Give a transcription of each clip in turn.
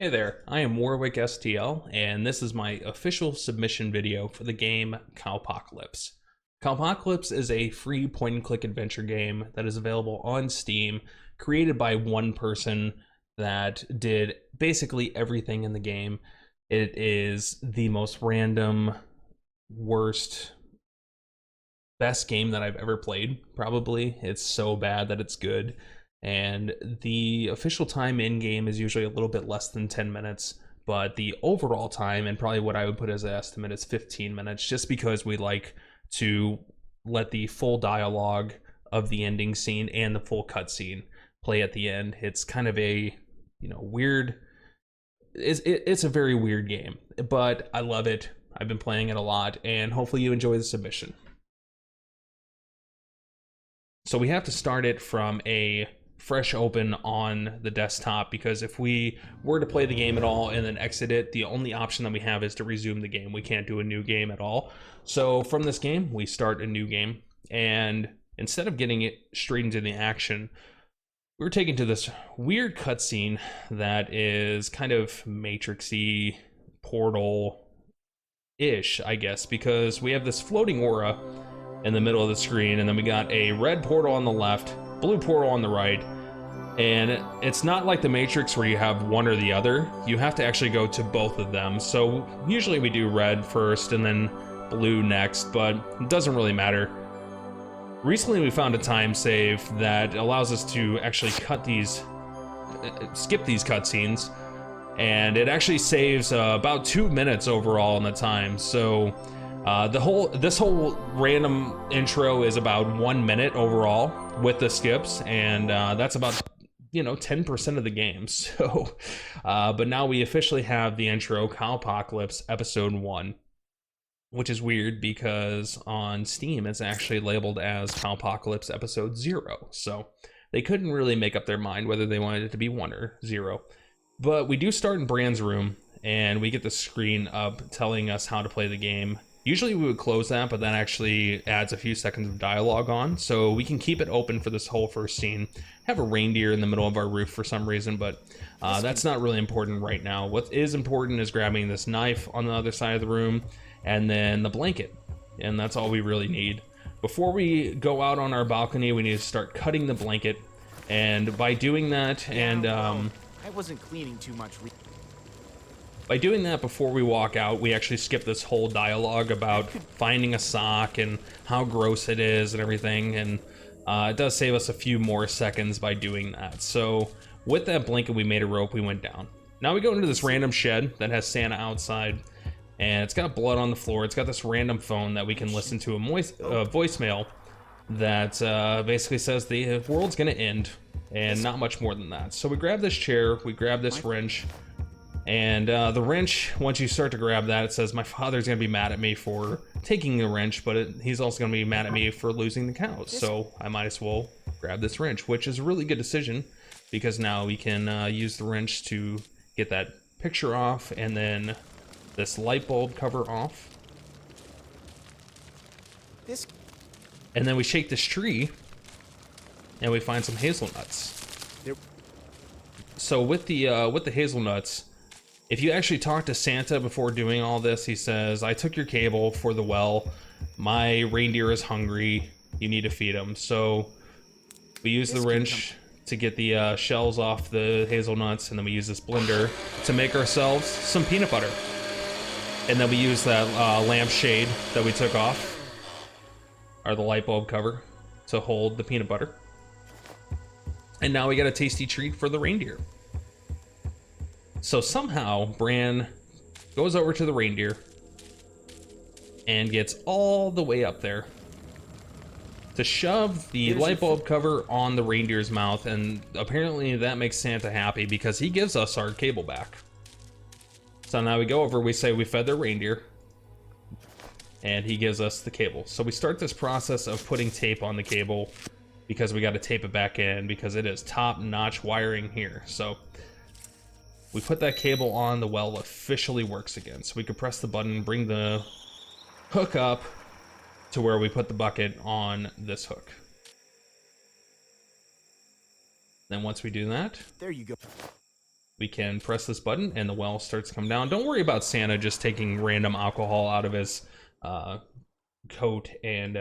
Hey there, I am WarwickSTL, and this is my official submission video for the game Cowpocalypse. Cowpocalypse is a free point-and-click adventure game that is available on Steam, created by one person that did basically everything in the game. It is the most random, worst, best game that I've ever played, probably. It's so bad that it's good. And the official time in game is usually a little bit less than 10 minutes, but the overall time, and probably what I would put as an estimate, is 15 minutes, just because we like to let the full dialogue of the ending scene and the full cutscene play at the end. It's kind of a, weird, it's a very weird game, but I love it. I've been playing it a lot, and hopefully you enjoy the submission. So we have to start it from a fresh open on the desktop, because if we were to play the game at all and then exit it, the only option that we have is to resume the game. We can't do a new game at all. So from this game, we start a new game, and instead of getting it straight into the action, we were taken to this weird cutscene that is kind of Matrixy, Portal-ish, I guess, because we have this floating aura in the middle of the screen, and then we got a red portal on the left, blue portal on the right, and it's not like the Matrix where you have one or the other. You have to actually go to both of them. So usually we do red first and then blue next, but it doesn't really matter. Recently we found a time save that allows us to actually skip these cutscenes, and it actually saves about 2 minutes overall in the time. So this whole random intro is about 1 minute overall with the skips, and that's about 10% of the game. So but now we officially have the intro, Cowpocalypse episode 1, which is weird because on Steam it's actually labeled as Cowpocalypse episode 0, so they couldn't really make up their mind whether they wanted it to be 1 or 0. But we do start in Bran's room, and we get the screen up telling us how to play the game. Usually we would close that, but that actually adds a few seconds of dialogue on, so we can keep it open for this whole first scene. Have a reindeer in the middle of our roof for some reason, but that's not really important right now. What is important is grabbing this knife on the other side of the room, and then the blanket, and that's all we really need. Before we go out on our balcony, we need to start cutting the blanket, and by doing that, and I wasn't cleaning too much. By doing that before we walk out, we actually skip this whole dialogue about finding a sock and how gross it is and everything, and it does save us a few more seconds by doing that. So with that blanket, we made a rope, we went down. Now we go into this random shed that has Santa outside, and it's got blood on the floor. It's got this random phone that we can listen to a voicemail that basically says the world's gonna end, and not much more than that. So we grab this chair, we grab this wrench, and the wrench, once you start to grab that, it says my father's gonna be mad at me for taking the wrench, but he's also gonna be mad at me for losing the cows. So I might as well grab this wrench, which is a really good decision, because now we can use the wrench to get that picture off, and then this light bulb cover off. And then we shake this tree, and we find some hazelnuts. So with the hazelnuts, if you actually talk to Santa before doing all this, he says, I took your cable for the well. My reindeer is hungry. You need to feed him. So we use the wrench to get the shells off the hazelnuts, and then we use this blender to make ourselves some peanut butter. And then we use that lampshade that we took off, or the light bulb cover, to hold the peanut butter. And now we got a tasty treat for the reindeer. So somehow Bran goes over to the reindeer and gets all the way up there to shove the light bulb cover on the reindeer's mouth, and apparently that makes Santa happy because he gives us our cable back. So now we go over, we say we fed their reindeer, and he gives us the cable. So we start this process of putting tape on the cable, because we got to tape it back in, because it is top-notch wiring here. So we put that cable on, the well officially works again. So we can press the button, bring the hook up to where we put the bucket on this hook. Then once we do that, There you go. we can press this button and the well starts to come down. Don't worry about Santa just taking random alcohol out of his coat and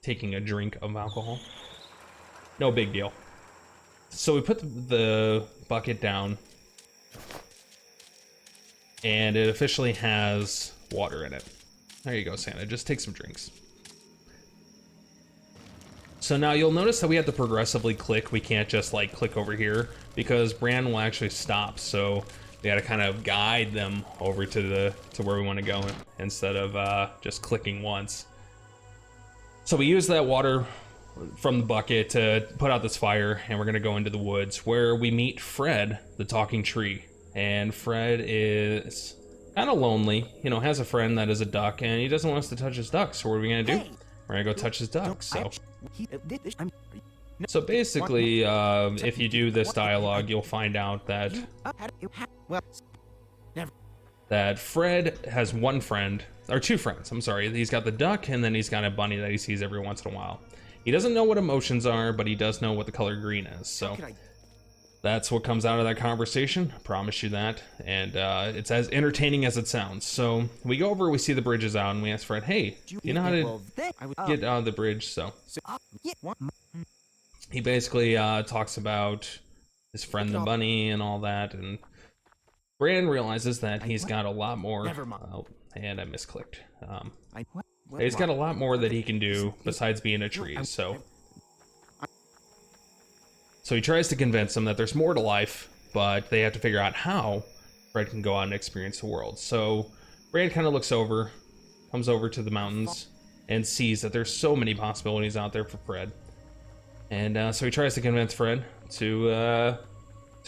taking a drink of alcohol. No big deal. So we put the bucket down and it officially has water in it. There you go, Santa. Just take some drinks. So now you'll notice that we have to progressively click. We can't just like click over here because Bran will actually stop. So we got to kind of guide them over to where we want to go instead of just clicking once. So we use that water from the bucket to put out this fire, and we're gonna go into the woods where we meet Fred, the talking tree. And Fred is kind of lonely, you know, has a friend that is a duck, and he doesn't want us to touch his duck. So what are we gonna do? We're gonna go touch his duck. So basically, if you do this dialogue, you'll find out that Fred has one friend, or two friends, I'm sorry. He's got the duck, and then he's got a bunny that he sees every once in a while. He doesn't know what emotions are, but he does know what the color green is. So that's what comes out of that conversation. I promise you that. And it's as entertaining as it sounds. So we go over, we see the bridge is out, and we ask Fred, hey, do you know how to get out of the bridge? So he basically talks about his friend the bunny and all that. And Bran realizes that he's got a lot more. Oh, and I misclicked. He's got a lot more that he can do besides being a tree, so he tries to convince them that there's more to life, but they have to figure out how Fred can go out and experience the world. So Bran kind of looks over, comes over to the mountains, and sees that there's so many possibilities out there for Fred. And so he tries to convince Fred to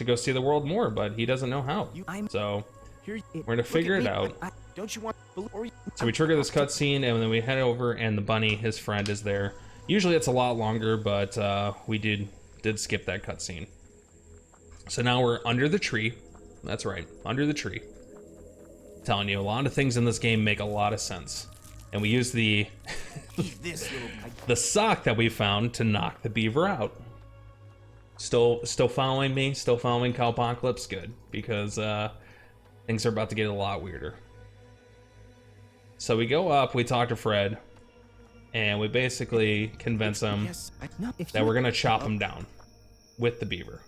go see the world more, but he doesn't know how. So we're gonna figure it out. So we trigger this cutscene, and then we head over, and the bunny, his friend, is there. Usually it's a lot longer, but we did skip that cutscene. So now we're under the tree. That's right, under the tree. I'm telling you, a lot of things in this game make a lot of sense. And we use the the sock that we found to knock the beaver out. Still following me? Still following Cowpocalypse? Good, because things are about to get a lot weirder. So we go up, we talk to Fred, and we basically convince him that we're gonna chop him down with the beaver.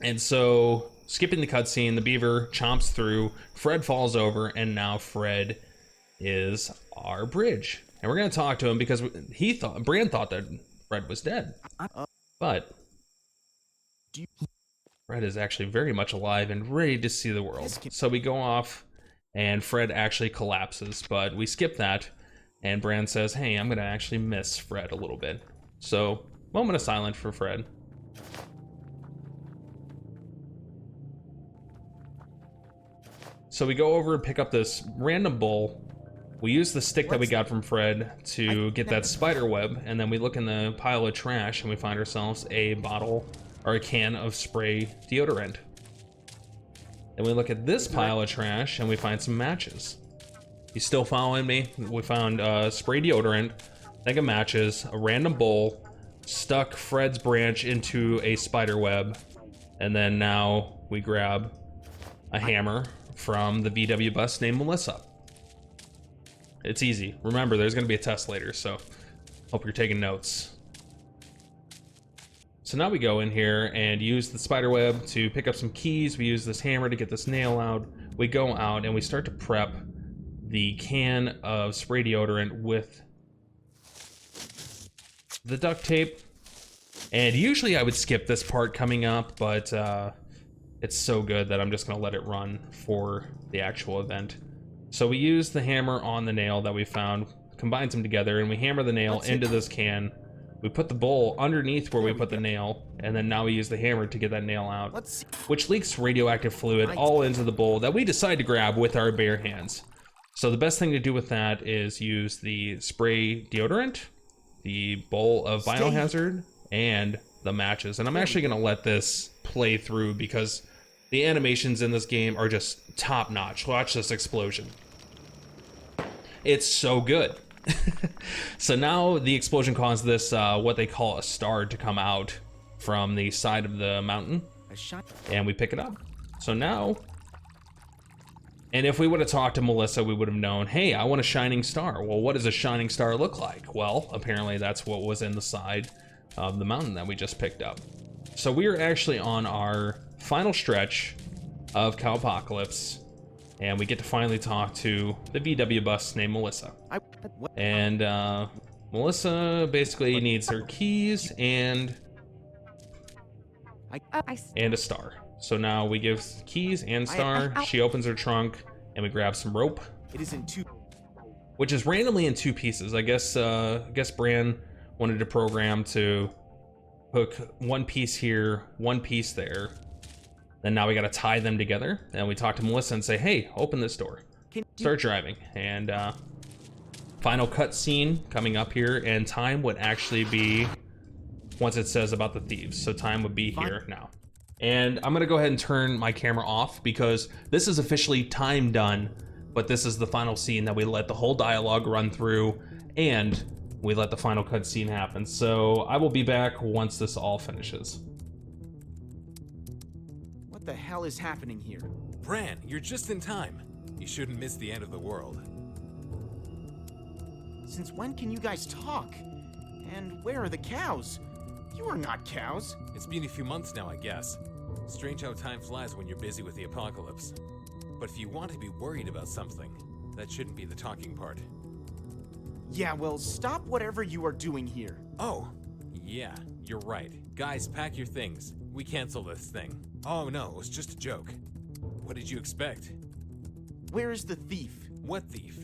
And so, skipping the cutscene, the beaver chomps through, Fred falls over, and now Fred is our bridge. And we're gonna talk to him because Bran thought that Fred was dead. But Fred is actually very much alive and ready to see the world. So we go off, and Fred actually collapses, but we skip that, and Bran says, hey, I'm gonna actually miss Fred a little bit. So, moment of silence for Fred. So we go over and pick up this random bowl. We use the stick that we got from Fred to get that spider web, and then we look in the pile of trash and we find ourselves a bottle or a can of spray deodorant. Then we look at this pile of trash and we find some matches. You still following me? We found spray deodorant, thing of matches, a random bowl, stuck Fred's branch into a spider web, and then now we grab a hammer from the VW bus named Melissa. It's easy. Remember, there's gonna be a test later, so hope you're taking notes. So now we go in here and use the spider web to pick up some keys. We use this hammer to get this nail out. We go out and we start to prep the can of spray deodorant with the duct tape. And usually I would skip this part coming up, but it's so good that I'm just gonna let it run for the actual event. So we use the hammer on the nail that we found, combines them together, and we hammer the nail into this can. We put the bowl underneath where we put the nail, and then now we use the hammer to get that nail out, which leaks radioactive fluid all into the bowl that we decide to grab with our bare hands. So the best thing to do with that is use the spray deodorant, the bowl of biohazard, and the matches. And I'm actually gonna let this play through because the animations in this game are just top notch. Watch this explosion. It's so good. So now the explosion caused this, what they call a star, to come out from the side of the mountain. A shine. And we pick it up. So now, and if we would have talked to Melissa, we would have known, hey, I want a shining star. Well, what does a shining star look like? Well, apparently that's what was in the side of the mountain that we just picked up. So we are actually on our final stretch of Cowpocalypse, and we get to finally talk to the VW bus named Melissa. And Melissa basically needs her keys and a star. So now we give keys and star. She opens her trunk and we grab some rope. It is in two. Which is randomly in two pieces. I guess Bran wanted to program to hook one piece here, one piece there. Then now we got to tie them together. And we talk to Melissa and say, hey, open this door. Start driving. And final cut scene coming up here. And time would actually be once it says about the thieves. So time would be here now. And I'm gonna go ahead and turn my camera off because this is officially time done, but this is the final scene that we let the whole dialogue run through and we let the final cut scene happen. So I will be back once this all finishes. What the hell is happening here? Bran, you're just in time. You shouldn't miss the end of the world. Since when can you guys talk? And where are the cows? You are not cows. It's been a few months now, I guess. Strange how time flies when you're busy with the apocalypse. But if you want to be worried about something, that shouldn't be the talking part. Yeah, well, stop whatever you are doing here. Oh, yeah, you're right. Guys, pack your things. We cancel this thing. Oh no, it was just a joke. What did you expect? Where is the thief? What thief?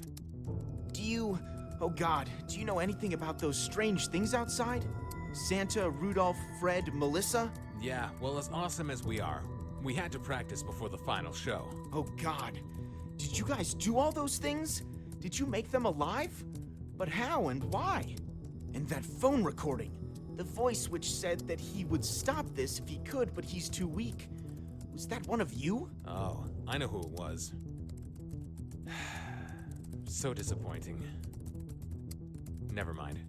Oh God, do you know anything about those strange things outside? Santa, Rudolph, Fred, Melissa? Yeah, well, as awesome as we are, we had to practice before the final show. Oh God, did you guys do all those things? Did you make them alive? But how and why? And that phone recording, the voice which said that he would stop this if he could, but he's too weak. Was that one of you? Oh, I know who it was. So disappointing. Never mind.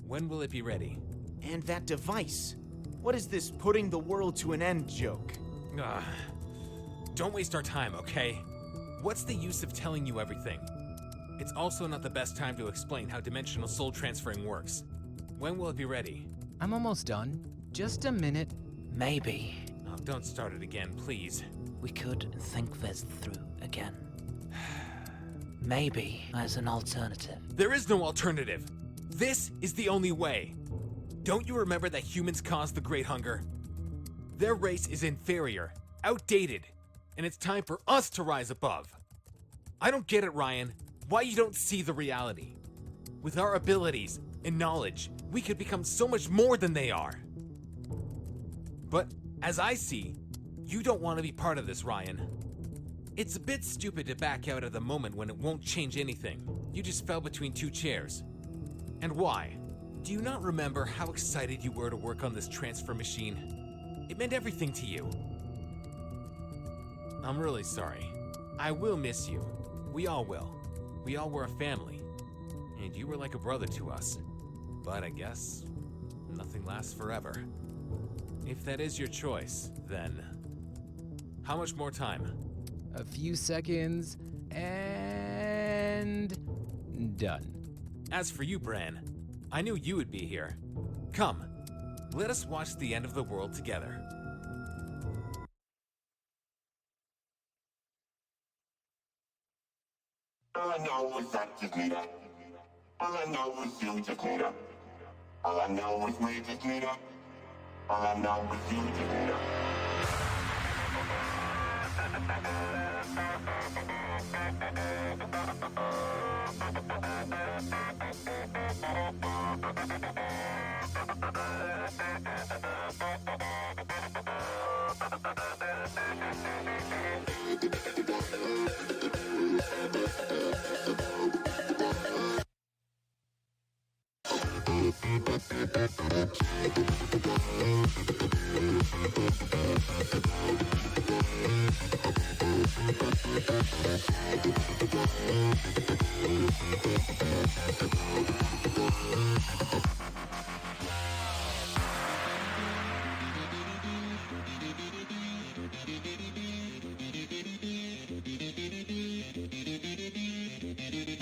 When will it be ready? And that device. What is this putting the world to an end joke? Don't waste our time, okay? What's the use of telling you everything? It's also not the best time to explain how dimensional soul transferring works. When will it be ready? I'm almost done. Just a minute. Maybe Oh, don't start it again, please. we could think this through again. Maybe as an alternative. There is no alternative. This is the only way. Don't you remember that humans caused the Great Hunger? Their race is inferior, outdated, and it's time for us to rise above. I don't get it, Ryan. Why you don't see the reality? With our abilities and knowledge, we could become so much more than they are. But as I see, you don't want to be part of this, Ryan. It's a bit stupid to back out at the moment when it won't change anything. You just fell between two chairs. And why? Do you not remember how excited you were to work on this transfer machine? It meant everything to you. I'm really sorry. I will miss you. We all will. We all were a family. And you were like a brother to us. But I guess nothing lasts forever. If that is your choice, then how much more time? A few seconds, and done. As for you, Bran, I knew you would be here. Come, let us watch the end of the world together. All I know is I just need her. All I know is you just need her. All I know is we just need her. All I know is you just need her.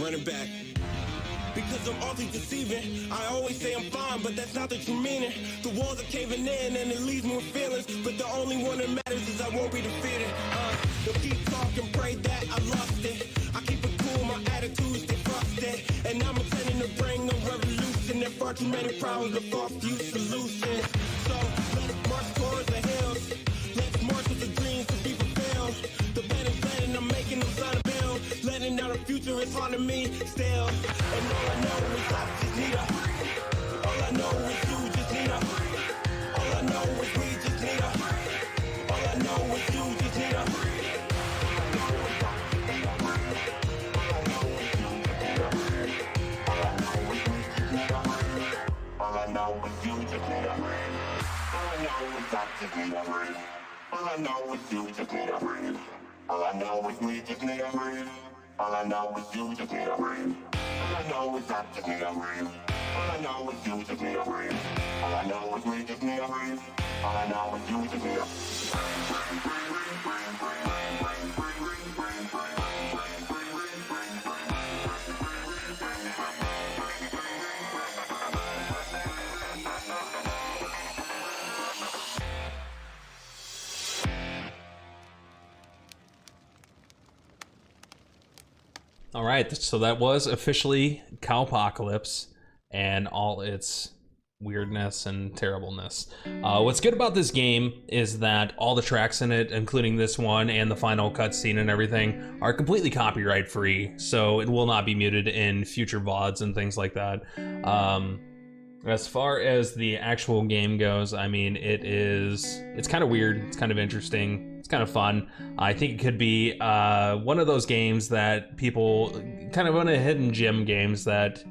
running back. Because I'm awfully deceiving. I always say I'm fine, but that's not the true meaning. The walls are caving in and it leaves me with feelings. But the only one that matters is I won't be defeated. They'll keep talking, pray that I lost it. I keep it cool, my attitude stay frosted. And I'm intending to bring a revolution. There are far too many problems with far few solutions. So let's march towards the hills. Let's march with the dreams to be fulfilled. The pen is letting, I'm making them sign a bill. Letting out a future is hard to me still. And all I know is I just need a. All I know is you just need a. All I know is we just need a. All I know is you just need a. All I know is you just need a. All I know is I just need a. All I know is you just need a. All I know is we just need a. All I know is you just need a. All I know is I just need a. All I know is you just need a. All I know is we just need a. All I know is you just need a. All right, so that was officially Cowpocalypse and all its weirdness and terribleness. What's good about this game is that all the tracks in it, including this one and the final cutscene and everything, are completely copyright free, so it will not be muted in future VODs and things like that. As far as the actual game goes, I mean, it's kind of weird, it's kind of interesting, it's kind of fun. I think it could be one of those games that people, kind of one of the hidden gem games that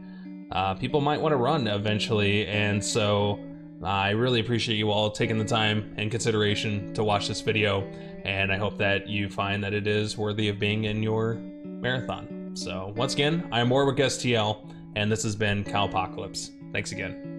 people might want to run eventually, and so I really appreciate you all taking the time and consideration to watch this video, and I hope that you find that it is worthy of being in your marathon. So once again, I'm WarwickSTL, and this has been Cowpocalypse. Thanks again.